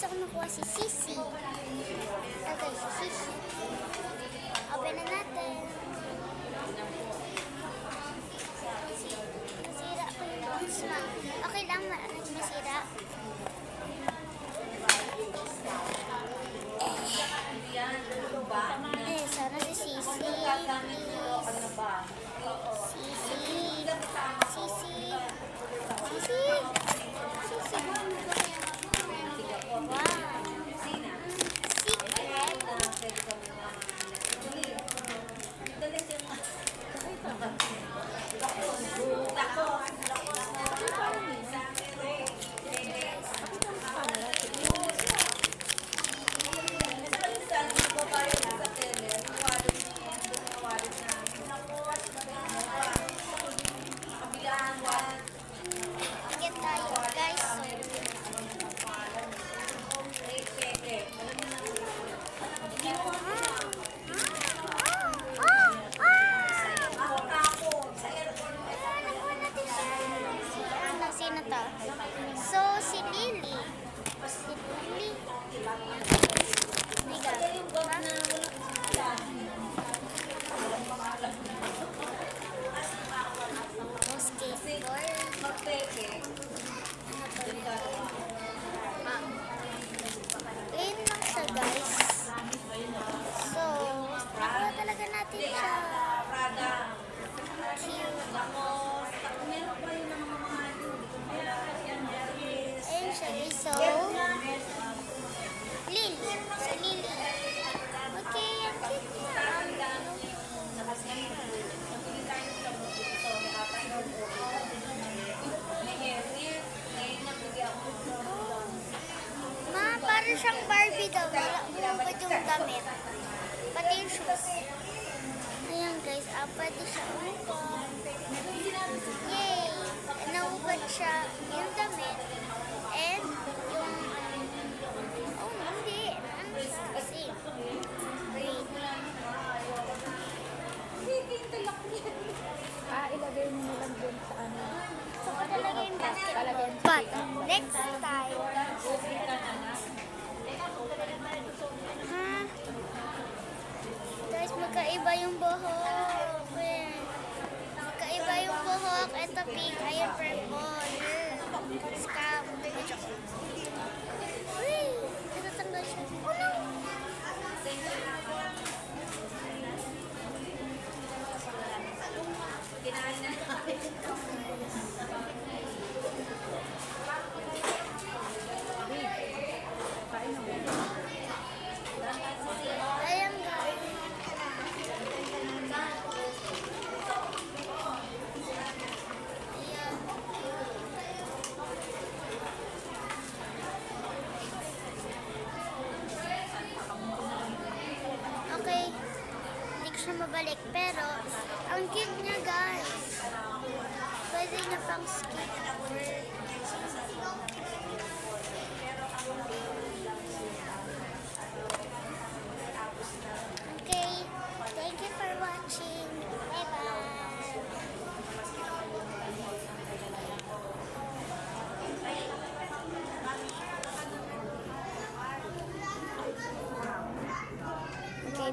gusto ko makuha si Sisi. Okay, si Sisi. Open na natin. Masira ko yung box, ma. Okay lang, masira. Eh, sana si Sisi. Sisi. Sisi. Sisi. Sisi. Wow. Secret tayo, guys. Sino to? So, si Lily. Si Lily. Liga. Plain lang siya, guys. So, nakuha talaga natin siya. Cute. Ayun siya, guys. So, Lily. So, Lily. Okay, ang cute niya. Ma, parang siyang Barbie daw. Umubad yung damit. Pati yung shoes. Ayan guys, pwede siya umubad. Yay! Naubad siya yung damit. And yung, oh hindi. Ano siya? Kasi, wait. Ilagay mo na lang dun sa ano. So, ko talaga yung basketball. But, next time, guys, magkaiba yung buhok. Magkaiba yung buhok. Ito pink, ayun purple. Scam. Uy, natatanggal siya. Oh no! Ayan guys. Ayan. Okay. Hindi ko siya mabalik. Pero, ang cute niya guys. Pwede na pang skateboard.